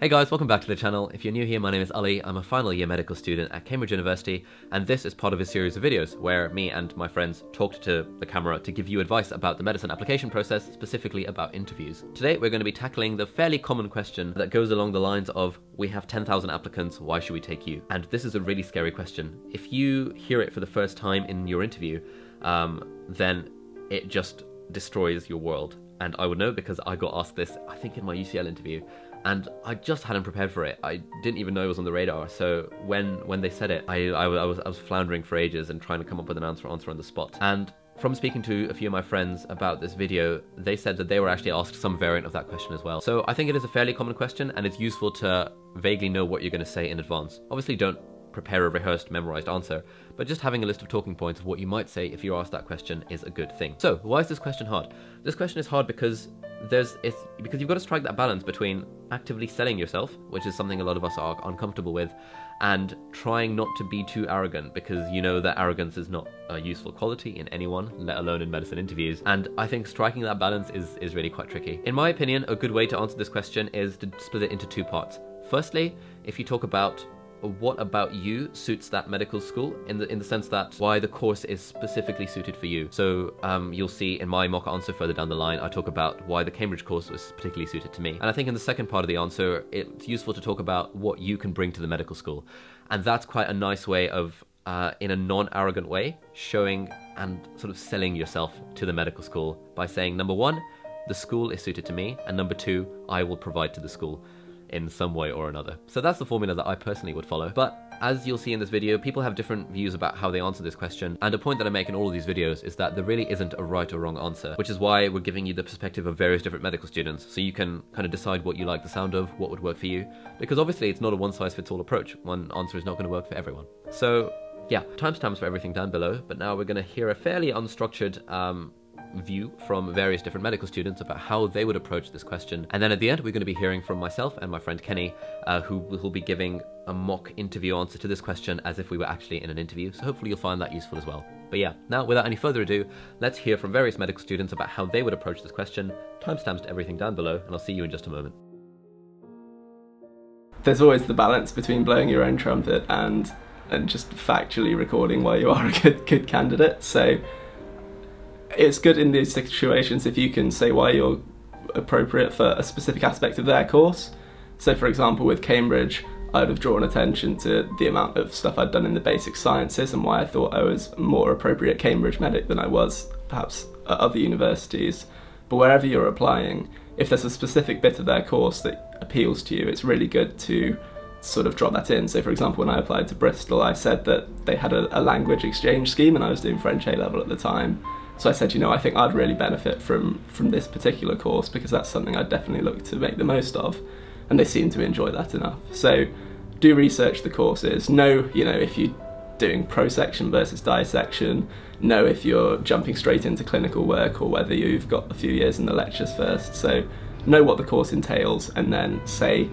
Hey guys, welcome back to the channel. If you're new here, my name is Ali. I'm a final year medical student at Cambridge University, and this is part of a series of videos where me and my friends talked to the camera to give you advice about the medicine application process, specifically about interviews. Today we're going to be tackling the fairly common question that goes along the lines of, we have 10,000 applicants, why should we take you? And this is a really scary question. If you hear it for the first time in your interview, then it just destroys your world. And I would know because I got asked this, I think in my UCL interview, and I just hadn't prepared for it. I didn't even know it was on the radar. So when they said it, I was floundering for ages and trying to come up with an answer on the spot. And from speaking to a few of my friends about this video, they said that they were actually asked some variant of that question as well. So I think it is a fairly common question, and it's useful to vaguely know what you're going to say in advance. Obviously, don't prepare a rehearsed, memorized answer, but just having a list of talking points of what you might say if you're asked that question is a good thing. So why is this question hard? This question is hard because you've got to strike that balance between actively selling yourself, which is something a lot of us are uncomfortable with, and trying not to be too arrogant, because you know that arrogance is not a useful quality in anyone, let alone in medicine interviews. And I think striking that balance is really quite tricky. In my opinion, a good way to answer this question is to split it into two parts. Firstly, if you talk about what about you suits that medical school, in the sense that why the course is specifically suited for you. So you'll see in my mock answer further down the line, I talk about why the Cambridge course was particularly suited to me. And I think in the second part of the answer, it's useful to talk about what you can bring to the medical school. And that's quite a nice way of, in a non-arrogant way, showing and sort of selling yourself to the medical school by saying, number one, the school is suited to me, and number two, I will provide to the school in some way or another. So that's the formula that I personally would follow. But as you'll see in this video, people have different views about how they answer this question, and a point that I make in all of these videos is that there really isn't a right or wrong answer, which is why we're giving you the perspective of various different medical students, so you can kind of decide what you like the sound of, what would work for you, because obviously it's not a one-size-fits-all approach. One answer is not going to work for everyone. So yeah, timestamps for everything down below, but now we're going to hear a fairly unstructured view from various different medical students about how they would approach this question. And then at the end, we're going to be hearing from myself and my friend Kenny, who will be giving a mock interview answer to this question as if we were actually in an interview. So hopefully you'll find that useful as well. But yeah, now without any further ado, let's hear from various medical students about how they would approach this question. Timestamps to everything down below, and I'll see you in just a moment. There's always the balance between blowing your own trumpet and just factually recording why you are a good candidate. So it's good in these situations if you can say why you're appropriate for a specific aspect of their course. So for example, with Cambridge, I'd have drawn attention to the amount of stuff I'd done in the basic sciences and why I thought I was a more appropriate Cambridge medic than I was perhaps at other universities. But wherever you're applying, if there's a specific bit of their course that appeals to you, it's really good to sort of drop that in. So for example, when I applied to Bristol, I said that they had a language exchange scheme, and I was doing French A-level at the time. So I said, you know, I think I'd really benefit from this particular course because that's something I'd definitely look to make the most of. And they seem to enjoy that enough. So do research the courses. Know, you know, if you're doing prosection versus dissection. Know if you're jumping straight into clinical work or whether you've got a few years in the lectures first. So know what the course entails and then say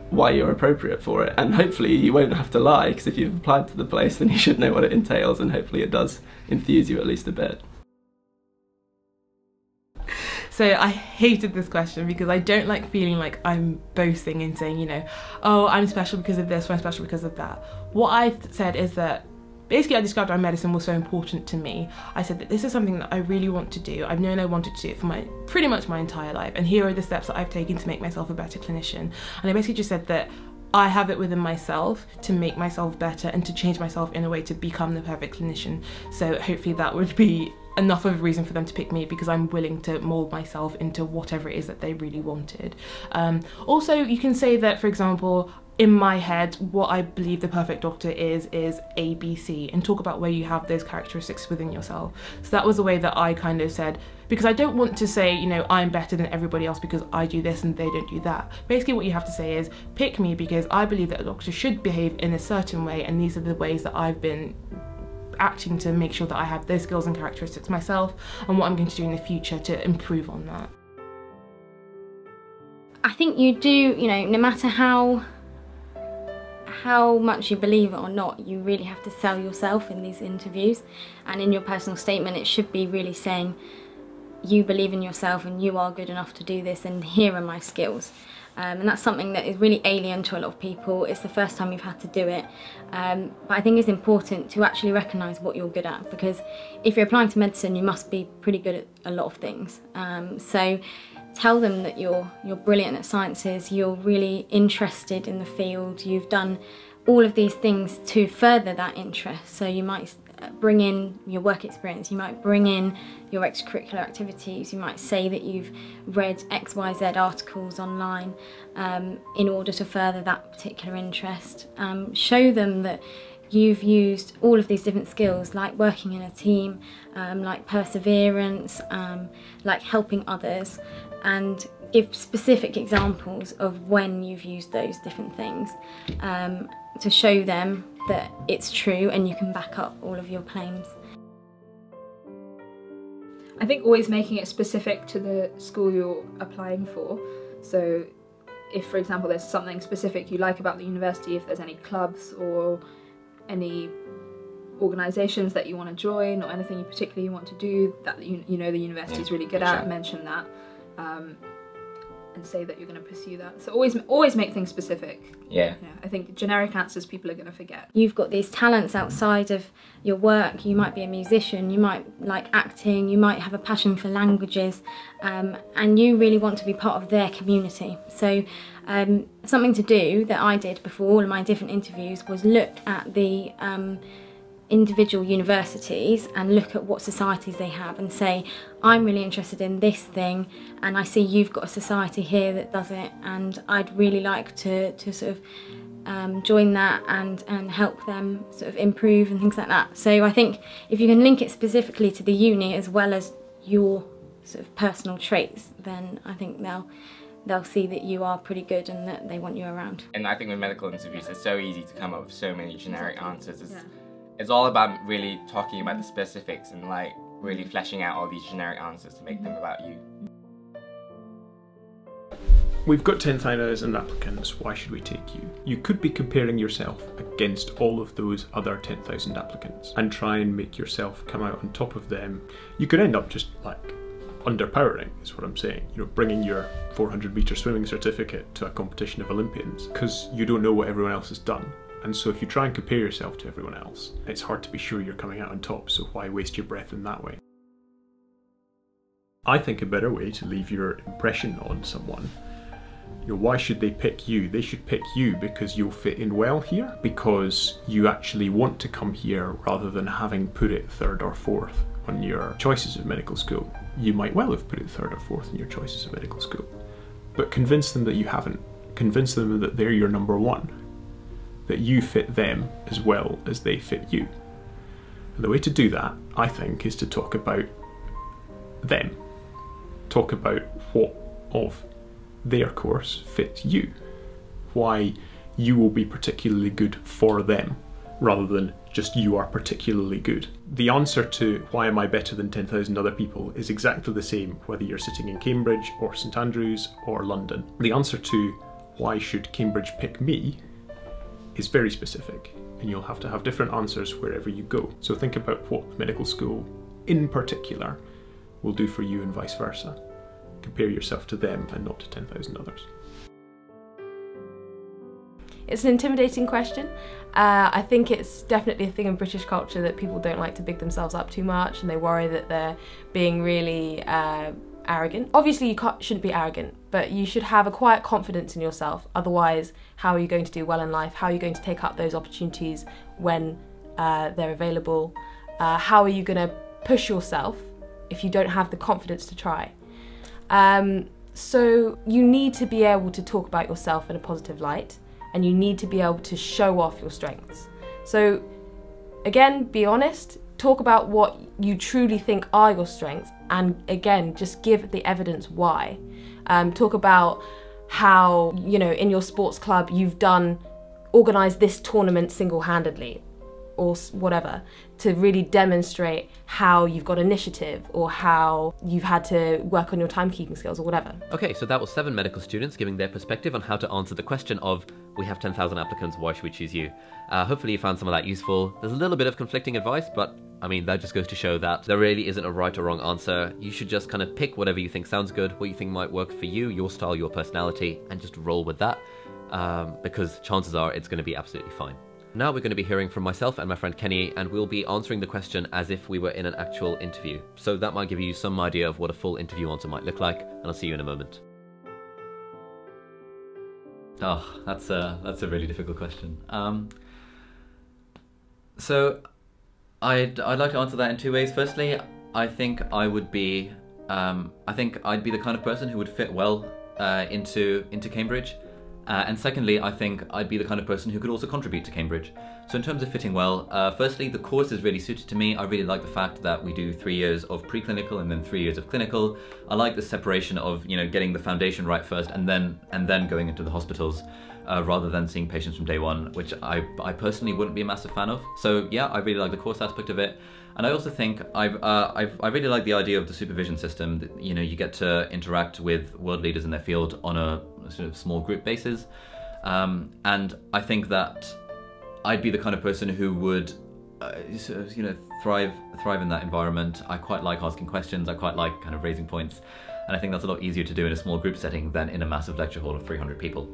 why you're appropriate for it. And hopefully you won't have to lie, because if you've applied to the place, then you should know what it entails, and hopefully it does enthuse you at least a bit. So I hated this question because I don't like feeling like I'm boasting and saying, you know, oh, I'm special because of this, or I'm special because of that. What I said is that basically I described why medicine was so important to me. I said that this is something that I really want to do. I've known I wanted to do it for pretty much my entire life, and here are the steps that I've taken to make myself a better clinician. And I basically just said that I have it within myself to make myself better and to change myself in a way to become the perfect clinician. So hopefully that would be enough of a reason for them to pick me, because I'm willing to mould myself into whatever it is that they really wanted. Also, you can say that, for example, in my head, what I believe the perfect doctor is A, B, C, and talk about where you have those characteristics within yourself. So that was the way that I kind of said, because I don't want to say, you know, I'm better than everybody else because I do this and they don't do that. Basically what you have to say is, pick me because I believe that a doctor should behave in a certain way, and these are the ways that I've been acting to make sure that I have those skills and characteristics myself, and what I'm going to do in the future to improve on that. I think you do, you know, no matter how much you believe it or not, you really have to sell yourself in these interviews, and in your personal statement it should be really saying you believe in yourself and you are good enough to do this, and here are my skills. And that's something that is really alien to a lot of people. It's the first time you've had to do it. But I think it's important to actually recognise what you're good at, because if you're applying to medicine, you must be pretty good at a lot of things. So tell them that you're brilliant at sciences, you're really interested in the field, you've done all of these things to further that interest. So you might bring in your work experience, you might bring in your extracurricular activities, you might say that you've read XYZ articles online in order to further that particular interest. Show them that you've used all of these different skills, like working in a team, like perseverance, like helping others, and give specific examples of when you've used those different things to show them that it's true and you can back up all of your claims. I think always making it specific to the school you're applying for. So if, for example, there's something specific you like about the university, if there's any clubs or any organisations that you want to join, or anything you particularly want to do that you know the university is really good at, mention that. And say that you're going to pursue that. So always make things specific. Yeah. I think generic answers people are going to forget. You've got these talents outside of your work. You might be a musician, you might like acting, you might have a passion for languages, and you really want to be part of their community. So something to do that I did before all of my different interviews was look at the individual universities and look at what societies they have and say, I'm really interested in this thing and I see you've got a society here that does it, and I'd really like to sort of join that and help them sort of improve and things like that. So I think if you can link it specifically to the uni as well as your sort of personal traits, then I think they'll see that you are pretty good and that they want you around. And I think with medical interviews it's so easy to come up with so many generic answers. It's all about really talking about the specifics and like really fleshing out all these generic answers to make them about you. We've got 10,000 applicants, why should we take you? You could be comparing yourself against all of those other 10,000 applicants and try and make yourself come out on top of them. You could end up just like underpowering, is what I'm saying. You know, bringing your 400-metre swimming certificate to a competition of Olympians because you don't know what everyone else has done. And so if you try and compare yourself to everyone else, it's hard to be sure you're coming out on top, so why waste your breath in that way? I think a better way to leave your impression on someone, you know, why should they pick you? They should pick you because you'll fit in well here, because you actually want to come here rather than having put it third or fourth on your choices of medical school. You might well have put it third or fourth in your choices of medical school, but convince them that you haven't. Convince them that they're your number one, that you fit them as well as they fit you. And the way to do that, I think, is to talk about them. Talk about what of their course fits you. Why you will be particularly good for them, rather than just you are particularly good. The answer to why am I better than 10,000 other people is exactly the same whether you're sitting in Cambridge or St Andrews or London. The answer to why should Cambridge pick me is very specific, and you'll have to have different answers wherever you go. So think about what medical school in particular will do for you and vice versa. Compare yourself to them and not to 10,000 others. It's an intimidating question. I think it's definitely a thing in British culture that people don't like to big themselves up too much, and they worry that they're being really arrogant. Obviously you shouldn't be arrogant, but you should have a quiet confidence in yourself. Otherwise, how are you going to do well in life? How are you going to take up those opportunities when they're available? How are you going to push yourself if you don't have the confidence to try? So you need to be able to talk about yourself in a positive light, and you need to be able to show off your strengths. So again, be honest, talk about what you truly think are your strengths, and again, just give the evidence why. Talk about how, you know, in your sports club you've organised this tournament single-handedly or whatever, to really demonstrate how you've got initiative or how you've had to work on your timekeeping skills or whatever. Okay, so that was 7 medical students giving their perspective on how to answer the question of we have 10,000 applicants, why should we choose you? Hopefully you found some of that useful. There's a little bit of conflicting advice, but I mean, that just goes to show that there really isn't a right or wrong answer. You should just kind of pick whatever you think sounds good, what you think might work for you, your style, your personality, and just roll with that, because chances are it's going to be absolutely fine. Now we're going to be hearing from myself and my friend Kenny, and we'll be answering the question as if we were in an actual interview. So that might give you some idea of what a full interview answer might look like, and I'll see you in a moment. Oh, that's a really difficult question. So I'd like to answer that in two ways. Firstly, I think I'd be the kind of person who would fit well into Cambridge. And secondly, I think I'd be the kind of person who could also contribute to Cambridge. So in terms of fitting well, firstly, the course is really suited to me. I really like the fact that we do 3 years of preclinical and then 3 years of clinical. I like the separation of, you know, getting the foundation right first and then going into the hospitals, rather than seeing patients from day one, which I personally wouldn't be a massive fan of. So yeah, I really like the course aspect of it. And I also think I really like the idea of the supervision system. That, you know, you get to interact with world leaders in their field on a sort of small group basis. And I think that I'd be the kind of person who would, you know, thrive in that environment. I quite like asking questions. I quite like kind of raising points. And I think that's a lot easier to do in a small group setting than in a massive lecture hall of 300 people.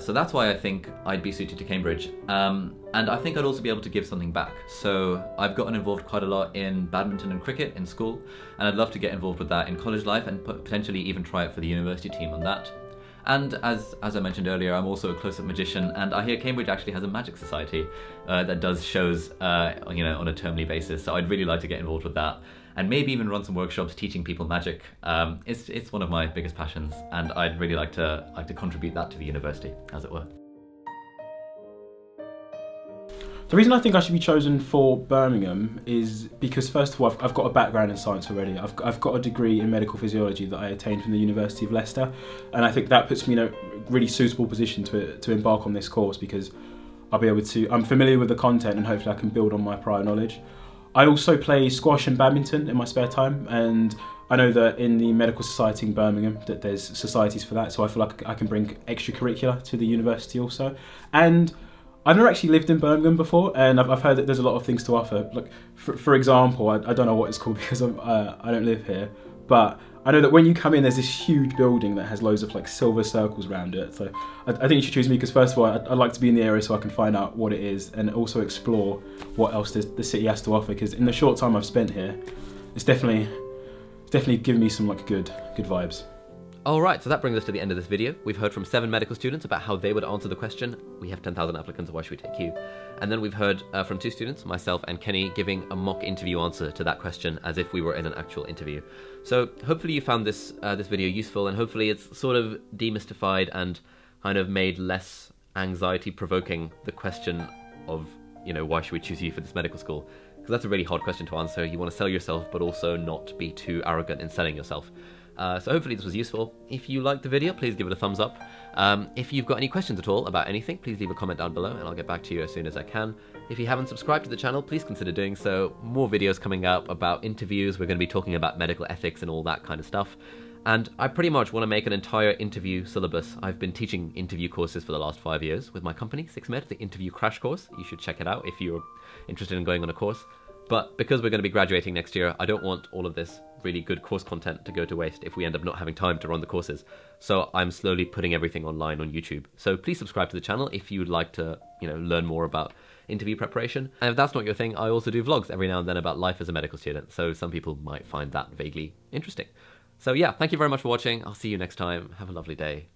So that's why I think I'd be suited to Cambridge. And I think I'd also be able to give something back. So I've gotten involved quite a lot in badminton and cricket in school, and I'd love to get involved with that in college life and potentially even try it for the university team on that. And as I mentioned earlier, I'm also a close-up magician, and I hear Cambridge actually has a magic society that does shows, you know, on a termly basis. So I'd really like to get involved with that, and maybe even run some workshops teaching people magic. It's one of my biggest passions, and I'd really like to contribute that to the university, as it were. The reason I think I should be chosen for Birmingham is because, first of all, I've got a background in science already. I've got a degree in medical physiology that I attained from the University of Leicester, and I think that puts me in a really suitable position to embark on this course, because I'll be able to, I'm familiar with the content and hopefully I can build on my prior knowledge. I also play squash and badminton in my spare time, and I know that in the medical society in Birmingham that there's societies for that, so I feel like I can bring extracurricular to the university also. And I've never actually lived in Birmingham before, and I've heard that there's a lot of things to offer. Like, for example, I don't know what it's called because I don't live here, but I know that when you come in, there's this huge building that has loads of like silver circles around it. So I think you should choose me because, first of all, I'd like to be in the area so I can find out what it is and also explore what else the city has to offer. Because in the short time I've spent here, it's definitely given me some like good vibes. Alright, so that brings us to the end of this video. We've heard from 7 medical students about how they would answer the question, we have 10,000 applicants, why should we take you? And then we've heard from 2 students, myself and Kenny, giving a mock interview answer to that question as if we were in an actual interview. So hopefully you found this video useful, and hopefully it's sort of demystified and kind of made less anxiety-provoking the question of, you know, why should we choose you for this medical school? Because that's a really hard question to answer. You want to sell yourself, but also not be too arrogant in selling yourself. So hopefully this was useful. If you liked the video, please give it a thumbs up. If you've got any questions at all about anything, please leave a comment down below and I'll get back to you as soon as I can. If you haven't subscribed to the channel, please consider doing so. More videos coming up about interviews. We're going to be talking about medical ethics and all that kind of stuff. And I pretty much want to make an entire interview syllabus. I've been teaching interview courses for the last 5 years with my company, 6med, the interview crash course. You should check it out if you're interested in going on a course. But because we're going to be graduating next year, I don't want all of this really good course content to go to waste if we end up not having time to run the courses. So I'm slowly putting everything online on YouTube. So please subscribe to the channel if you'd like to, you know, learn more about interview preparation. And if that's not your thing, I also do vlogs every now and then about life as a medical student. So some people might find that vaguely interesting. So yeah, thank you very much for watching. I'll see you next time. Have a lovely day.